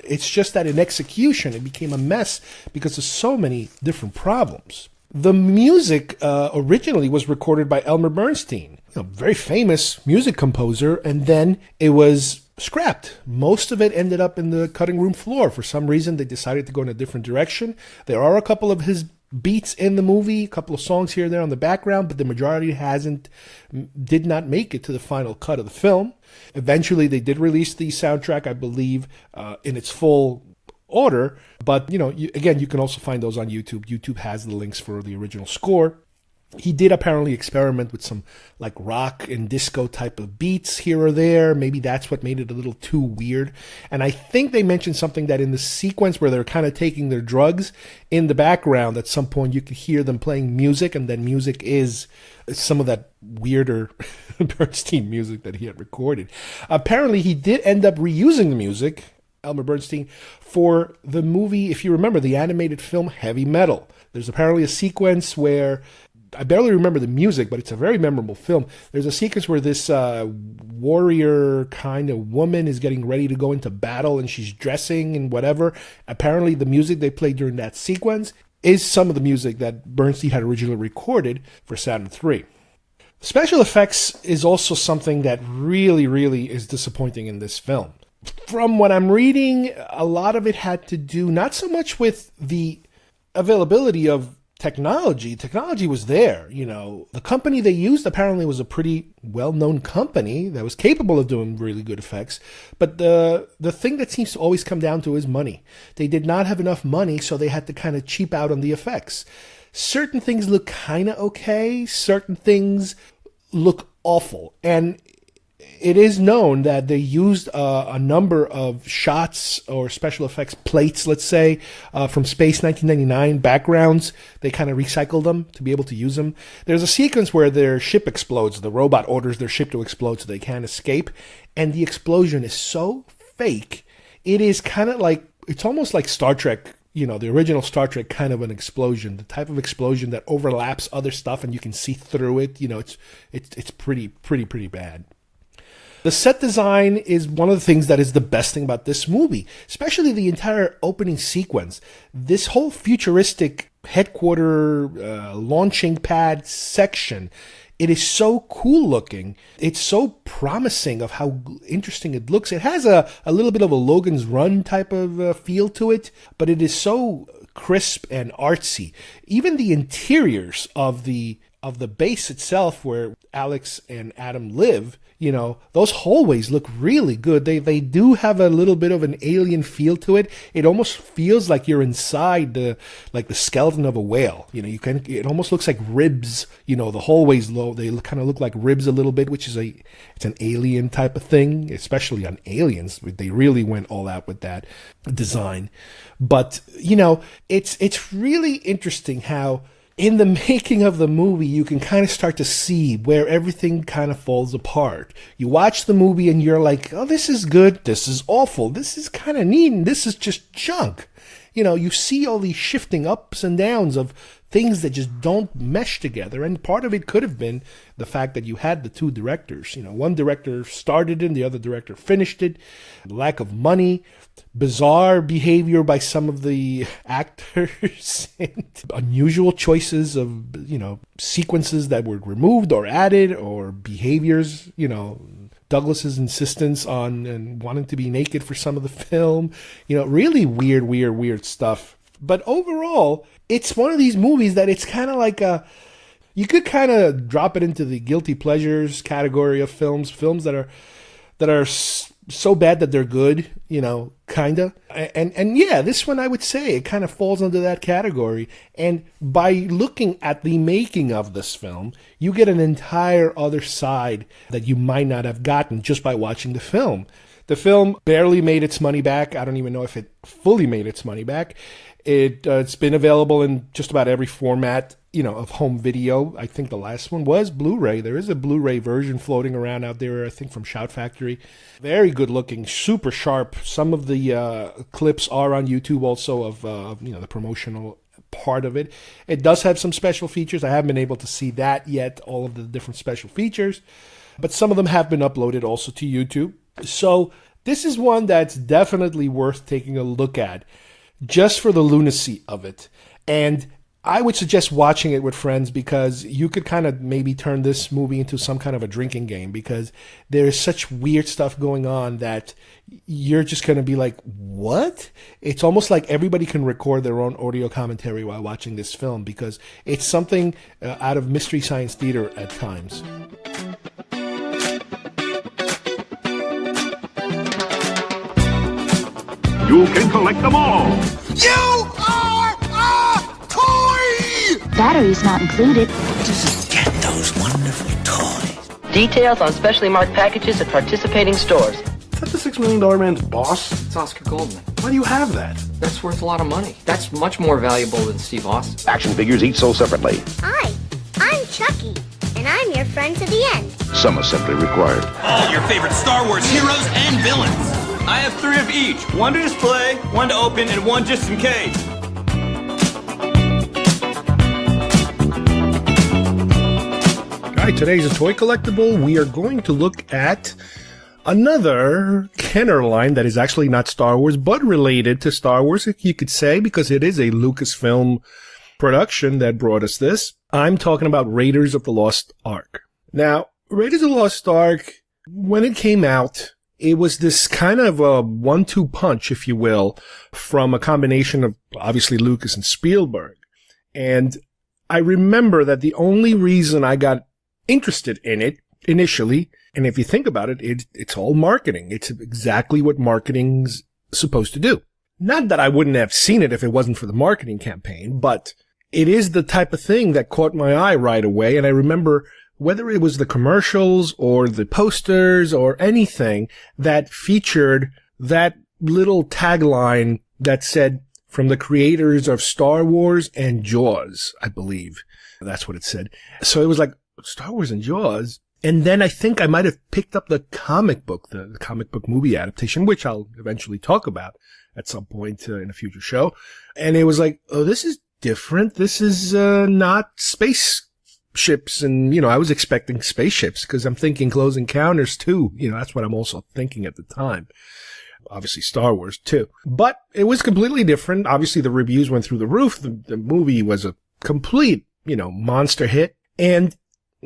It's just that in execution, it became a mess because of so many different problems. The music originally was recorded by Elmer Bernstein, very famous music composer, and then it was scrapped. Most of it ended up in the cutting room floor. For some reason, they decided to go in a different direction. There are a couple of his beats in the movie, a couple of songs here and there on the background, but the majority did not make it to the final cut of the film. Eventually, they did release the soundtrack, I believe, in its full order, but you can also find those on YouTube. YouTube has the links for the original score. He did apparently experiment with some like rock and disco type of beats here or there. Maybe that's what made it a little too weird. And I think they mentioned something that in the sequence where they're kind of taking their drugs, in the background at some point you could hear them playing music, and then music is some of that weirder Bernstein music that he had recorded. Apparently he did end up reusing the music, Elmer Bernstein, for the movie, if you remember, the animated film Heavy Metal. There's apparently a sequence where, I barely remember the music, but it's a very memorable film. There's a sequence where this warrior kind of woman is getting ready to go into battle, and she's dressing and whatever. Apparently the music they played during that sequence is some of the music that Bernstein had originally recorded for Saturn III. Special effects is also something that really, really is disappointing in this film. From what I'm reading, a lot of it had to do not so much with the availability of technology was there. You know, the company they used apparently was a pretty well-known company that was capable of doing really good effects. But the thing that seems to always come down to is money. They did not have enough money, so they had to kind of cheap out on the effects. Certain things look kind of okay. Certain things look awful. And it is known that they used a number of shots or special effects plates, let's say, from Space 1999 backgrounds. They kind of recycled them to be able to use them. There's a sequence where their ship explodes. The robot orders their ship to explode so they can't escape. And the explosion is so fake. It is kind of like, it's almost like Star Trek, you know, the original Star Trek kind of an explosion, the type of explosion that overlaps other stuff and you can see through it. You know, it's pretty bad. The set design is one of the things that is the best thing about this movie, especially the entire opening sequence. This whole futuristic headquarter launching pad section, it is so cool looking. It's so promising of how interesting it looks. It has a little bit of a Logan's Run type of feel to it, but it is so crisp and artsy. Even the interiors of the base itself where Alex and Adam live, you know, those hallways look really good. They do have a little bit of an alien feel to it. It almost feels like you're inside the skeleton of a whale. You know, it almost looks like ribs. You know, the hallways they kind of look like ribs a little bit, which is it's an alien type of thing, especially on Aliens. They really went all out with that design. But, you know, it's really interesting how in the making of the movie, you can kind of start to see where everything kind of falls apart. You watch the movie and you're like, oh, this is good, this is awful, this is kind of neat, and this is just junk. You know, you see all these shifting ups and downs of things that just don't mesh together. And part of it could have been the fact that you had the two directors. You know, one director started it and the other director finished it. Lack of money, bizarre behavior by some of the actors, and unusual choices of, you know, sequences that were removed or added, or behaviors, you know, Douglas's insistence on and wanting to be naked for some of the film, you know, really weird stuff. But overall, it's one of these movies that it's kind of like you could kind of drop it into the guilty pleasures category of films that are so bad that they're good, you know, kind of. And yeah, this one I would say it kind of falls under that category. And by looking at the making of this film, you get an entire other side that you might not have gotten just by watching the film. The film barely made its money back. I don't even know if it fully made its money back. It's been available in just about every format, you know, of home video. I think the last one was Blu-ray. There is a Blu-ray version floating around out there, I think from Shout Factory. Very good looking, super sharp. Some of the clips are on YouTube also of you know, the promotional part of it. It does have some special features. I haven't been able to see that yet, all of the different special features, but some of them have been uploaded also to YouTube. So this is one that's definitely worth taking a look at, just for the lunacy of it. And I would suggest watching it with friends, because you could kind of maybe turn this movie into some kind of a drinking game, because there's such weird stuff going on that you're just going to be like, what? It's almost like everybody can record their own audio commentary while watching this film, because it's something out of Mystery Science Theater at times. You can collect them all. You are a toy! Batteries not included. Get those wonderful toys. Details on specially marked packages at participating stores. Is that the $6 Million Man's boss? It's Oscar Goldman. Why do you have that? That's worth a lot of money. That's much more valuable than Steve Austin. Action figures each sold separately. Hi, I'm Chucky, and I'm your friend to the end. Some assembly required. All your favorite Star Wars heroes and villains. I have 3 of each. 1 to display, 1 to open, and 1 just in case. All right, today's a toy collectible. We are going to look at another Kenner line that is actually not Star Wars, but related to Star Wars, you could say, because it is a Lucasfilm production that brought us this. I'm talking about Raiders of the Lost Ark. Now, Raiders of the Lost Ark, when it came out, it was this kind of a 1-2 punch, if you will, from a combination of obviously Lucas and Spielberg. And I remember that the only reason I got interested in it initially, and if you think about it, it's all marketing. It's exactly what marketing's supposed to do. Not that I wouldn't have seen it if it wasn't for the marketing campaign, but it is the type of thing that caught my eye right away. And I remember whether it was the commercials or the posters or anything that featured that little tagline that said, from the creators of Star Wars and Jaws, I believe. That's what it said. So it was like, Star Wars and Jaws? And then I think I might have picked up the comic book movie adaptation, which I'll eventually talk about at some point in a future show. And it was like, oh, this is different. This is not spaceships. And, I was expecting spaceships because I'm thinking Close Encounters too. That's what I'm also thinking at the time. Obviously Star Wars too. But it was completely different. Obviously the reviews went through the roof. The movie was a complete, monster hit. And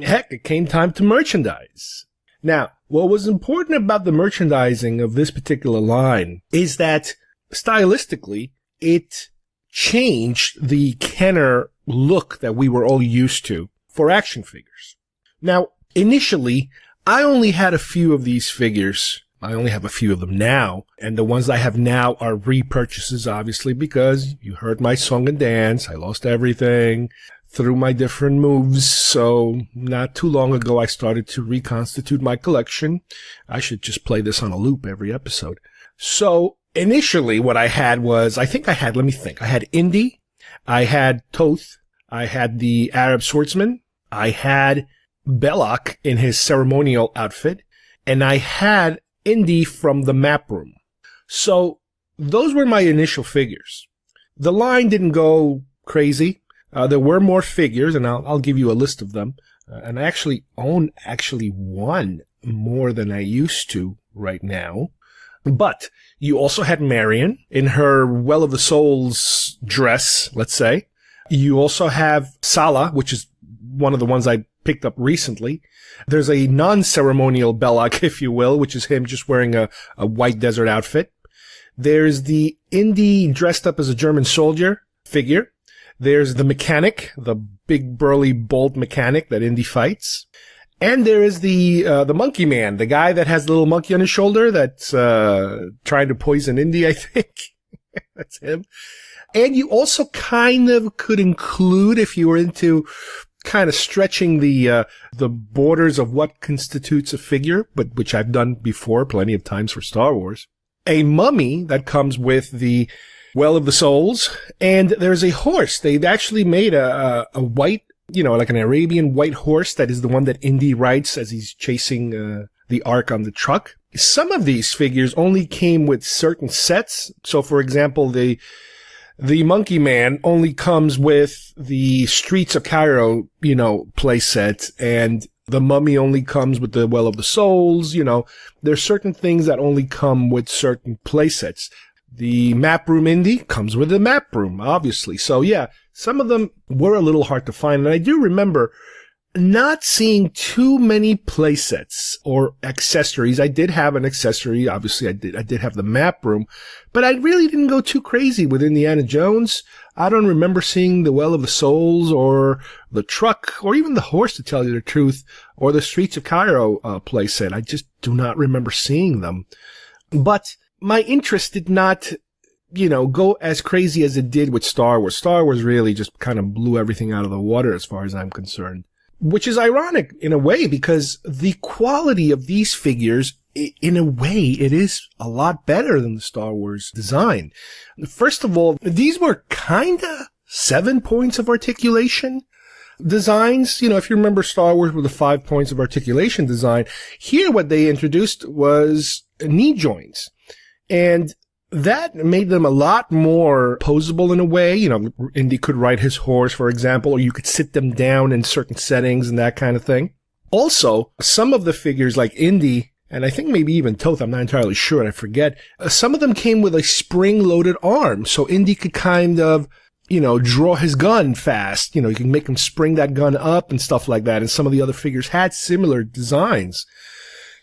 heck, it came time to merchandise. Now, what was important about the merchandising of this particular line is that stylistically, it changed the Kenner look that we were all used to for action figures. Now, initially, I only had a few of these figures. I only have a few of them now, and the ones I have now are repurchases, obviously, because you heard my song and dance. I lost everything through my different moves, so not too long ago I started to reconstitute my collection. I should just play this on a loop every episode. So initially what I had was, I had Indy, I had Toth, I had the Arab swordsman, I had Belloc in his ceremonial outfit, and I had Indy from the map room. So those were my initial figures. The line didn't go crazy. There were more figures, and I'll give you a list of them. And I actually own one more than I used to right now. But you also had Marion in her Well of the Souls dress, let's say. You also have Salah, which is one of the ones I picked up recently. There's a non-ceremonial Belloc, if you will, which is him just wearing a white desert outfit. There's the Indy dressed up as a German soldier figure. There's the mechanic, the big burly bolt mechanic that Indy fights. And there is the monkey man, the guy that has the little monkey on his shoulder that's trying to poison Indy, I think. That's him. And you also kind of could include, if you were into kind of stretching the borders of what constitutes a figure, but which I've done before plenty of times for Star Wars, a mummy that comes with the Well of the Souls, and there's a horse. They've actually made a white, like an Arabian white horse that is the one that Indy rides as he's chasing the Ark on the truck. Some of these figures only came with certain sets. So, for example, the Monkey Man only comes with the Streets of Cairo, play set, and the Mummy only comes with the Well of the Souls. There's certain things that only come with certain play sets. The Map Room Indy comes with the Map Room, obviously. So yeah, some of them were a little hard to find. And I do remember not seeing too many play sets or accessories. I did have an accessory. Obviously, I did have the Map Room, but I really didn't go too crazy with Indiana Jones. I don't remember seeing the Well of the Souls or the truck or even the horse, to tell you the truth, or the Streets of Cairo play set. I just do not remember seeing them. But my interest did not, go as crazy as it did with Star Wars. Star Wars really just kind of blew everything out of the water as far as I'm concerned. Which is ironic in a way, because the quality of these figures, in a way, it is a lot better than the Star Wars design. First of all, these were kinda 7 points of articulation designs. If you remember Star Wars with the 5 points of articulation design, here what they introduced was knee joints. And that made them a lot more posable in a way. Indy could ride his horse, for example, or you could sit them down in certain settings and that kind of thing. Also, some of the figures like Indy, and I think maybe even Toth, I'm not entirely sure, I forget, some of them came with a spring-loaded arm. So Indy could kind of, draw his gun fast. You can make him spring that gun up and stuff like that. And some of the other figures had similar designs.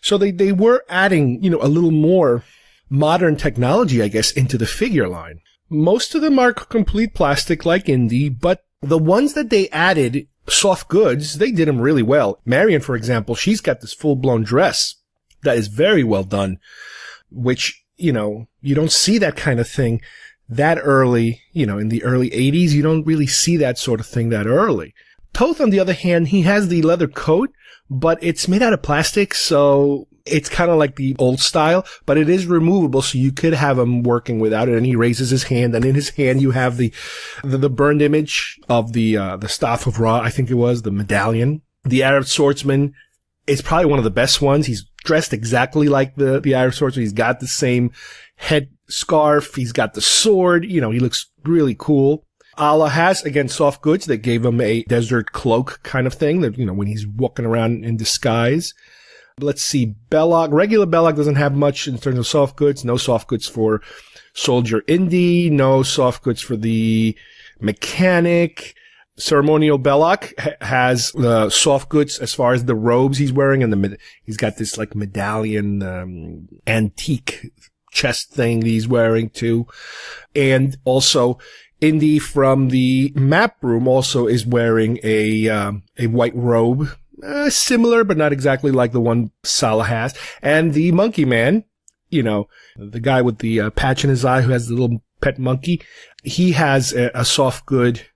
So they were adding, a little more modern technology, I guess, into the figure line. Most of them are complete plastic like Indy, but The ones that they added, soft goods, they did them really well. Marion, for example, she's got this full-blown dress that is very well done, which, you don't see that kind of thing that early, in the early 80s. You don't really see that sort of thing that early. Toth, on the other hand, he has the leather coat, but it's made out of plastic, so it's kind of like the old style, but it is removable, so you could have him working without it. And he raises his hand, and in his hand you have the burned image of the staff of Ra, I think it was, the medallion. The Arab swordsman is probably one of the best ones. He's dressed exactly like the Arab swordsman. He's got the same head scarf. He's got the sword. He looks really cool. Allah has, again, soft goods. They gave him a desert cloak kind of thing that, when he's walking around in disguise. Let's see, Belloc. Regular Belloc doesn't have much in terms of soft goods. No soft goods for Soldier Indy. No soft goods for the mechanic. Ceremonial Belloc has the soft goods as far as the robes he's wearing, and he's got this like medallion, antique chest thing that he's wearing too. And also, Indy from the map room also is wearing a white robe. Similar, but not exactly like the one Salah has. And the monkey man, the guy with the patch in his eye who has the little pet monkey, he has a soft good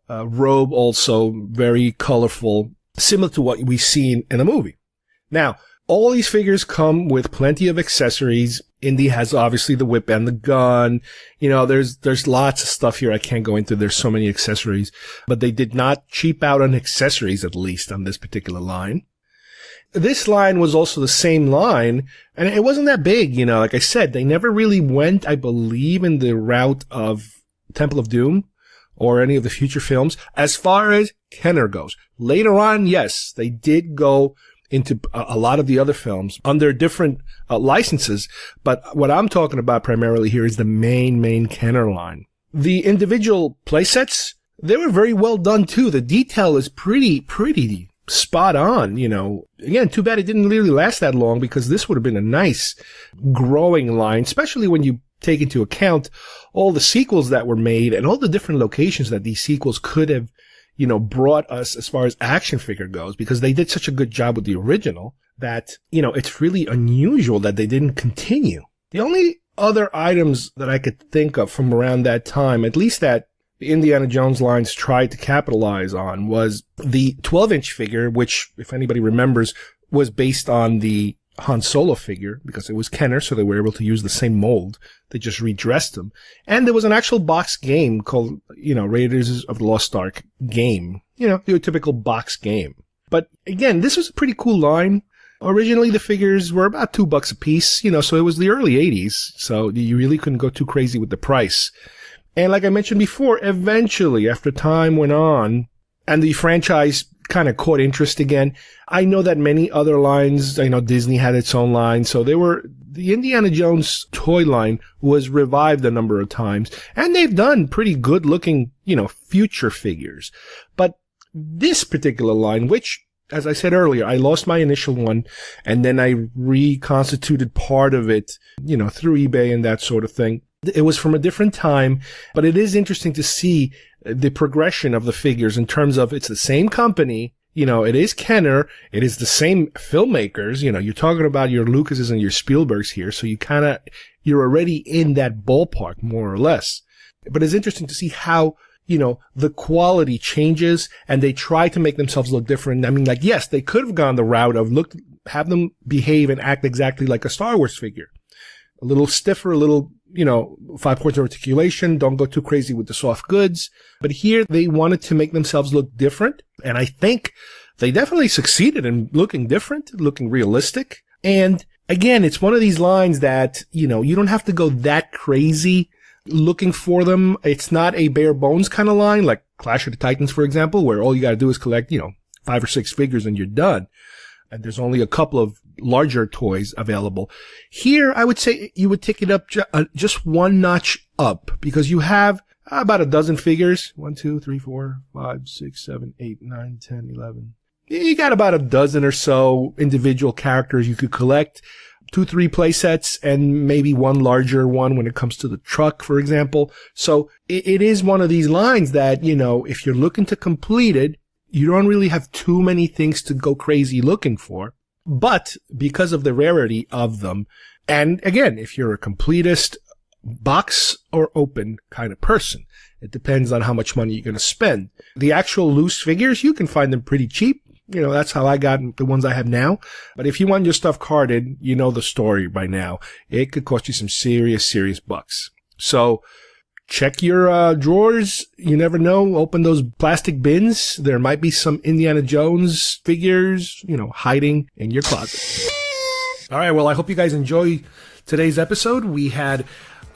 robe also, very colorful, similar to what we've seen in the movie. Now, all these figures come with plenty of accessories. Indy has obviously the whip and the gun. There's lots of stuff here I can't go into. There's so many accessories, but they did not cheap out on accessories, at least on this particular line. This line was also the same line, and it wasn't that big, like I said, they never really went, I believe, in the route of Temple of Doom or any of the future films as far as Kenner goes. Later on, yes, they did go into a lot of the other films under different licenses, but what I'm talking about primarily here is the main Kenner line. The individual playsets, they were very well done too. The detail is pretty spot on, Again, too bad it didn't really last that long, because this would have been a nice growing line, especially when you take into account all the sequels that were made and all the different locations that these sequels could have brought us as far as action figure goes, because they did such a good job with the original that, it's really unusual that they didn't continue. The only other items that I could think of from around that time, at least that the Indiana Jones lines tried to capitalize on, was the 12-inch figure, which, if anybody remembers, was based on the Han Solo figure, because it was Kenner, so they were able to use the same mold. They just redressed them. And there was an actual box game called, Raiders of the Lost Ark game. Your typical box game. But again, this was a pretty cool line. Originally, the figures were about $2 a piece, so it was the early 80s, so you really couldn't go too crazy with the price. And like I mentioned before, eventually, after time went on, and the franchise kind of caught interest again. I know that many other lines, Disney had its own line, so the Indiana Jones toy line was revived a number of times, and they've done pretty good looking, future figures. But this particular line, which, as I said earlier, I lost my initial one, and then I reconstituted part of it, through eBay and that sort of thing. It was from a different time, but it is interesting to see the progression of the figures in terms of it's the same company, it is Kenner, it is the same filmmakers, you're talking about your Lucases and your Spielbergs here, so you're already in that ballpark, more or less. But it's interesting to see how, the quality changes, and they try to make themselves look different. I mean, yes, they could have gone the route of have them behave and act exactly like a Star Wars figure. A little stiffer, a little, 5 points of articulation. Don't go too crazy with the soft goods. But here they wanted to make themselves look different. And I think they definitely succeeded in looking different, looking realistic. And again, it's one of these lines that, you don't have to go that crazy looking for them. It's not a bare bones kind of line like Clash of the Titans, for example, where all you got to do is collect, 5 or 6 figures and you're done. And there's only a couple of larger toys available. Here, I would say you would take it up just one notch up, because you have about a dozen figures. 1, 2, 3, 4, 5, 6, 7, 8, 9, 10, 11. You got about a dozen or so individual characters you could collect. 2-3 play sets and maybe one larger one when it comes to the truck, for example. So it is one of these lines that, if you're looking to complete it, you don't really have too many things to go crazy looking for. But because of the rarity of them, and again, if you're a completist, box or open kind of person, it depends on how much money you're going to spend. The actual loose figures, you can find them pretty cheap. That's how I got the ones I have now. But if you want your stuff carded, you know the story by now. It could cost you some serious bucks. So check your drawers. You never know. Open those plastic bins. There might be some Indiana Jones figures, hiding in your closet. All right. Well, I hope you guys enjoy today's episode. We had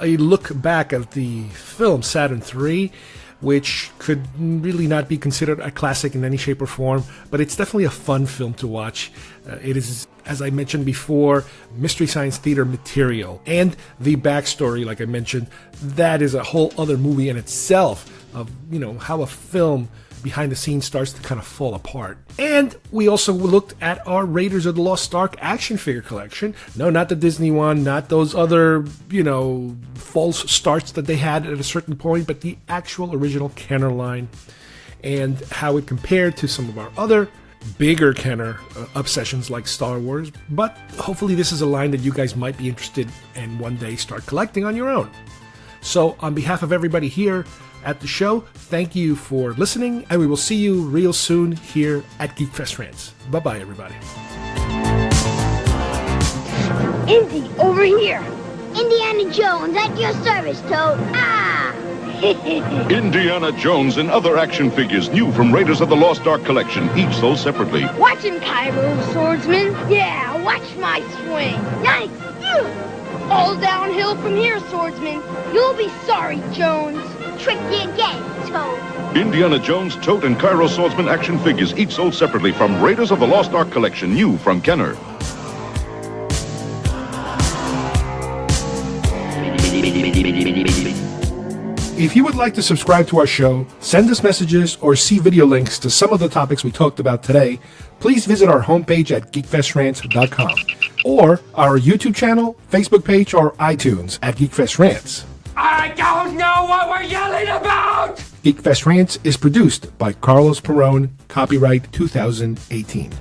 a look back at the film Saturn 3, which could really not be considered a classic in any shape or form, but it's definitely a fun film to watch. It is, as I mentioned before, Mystery Science Theater material. And the backstory, like I mentioned, that is a whole other movie in itself of, how a film behind the scenes starts to kind of fall apart. And we also looked at our Raiders of the Lost Ark action figure collection. No, not the Disney one, not those other, false starts that they had at a certain point, but the actual original Kenner line and how it compared to some of our other bigger Kenner obsessions like Star Wars. But hopefully this is a line that you guys might be interested in one day start collecting on your own. So on behalf of everybody here at the show, thank you for listening, and we will see you real soon here at GeekFest Rants. Bye-bye, everybody. Indy, over here. Indiana Jones, at your service, Toad. Ah! Indiana Jones and other action figures new from Raiders of the Lost Ark collection, each sold separately. Watch him, Cairo, swordsman. Yeah, watch my swing. Yikes! Phew. All downhill from here, swordsman. You'll be sorry, Jones. Tricked you again, Toad. Indiana Jones, Toad, and Cairo Swordsman action figures, each sold separately from Raiders of the Lost Ark collection, new from Kenner. If you would like to subscribe to our show, send us messages, or see video links to some of the topics we talked about today, please visit our homepage at geekfestrants.com or our YouTube channel, Facebook page, or iTunes at GeekFest Rants. I don't know what we're yelling about! GeekFest Rants is produced by Carlos Perone, copyright 2018.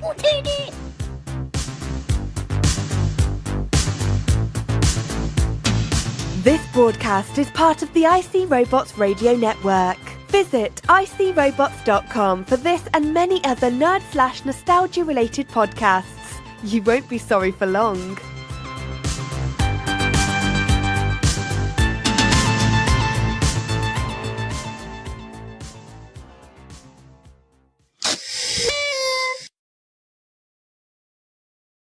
This broadcast is part of the IC Robots Radio Network. Visit icrobots.com for this and many other nerd/nostalgia related podcasts. You won't be sorry for long.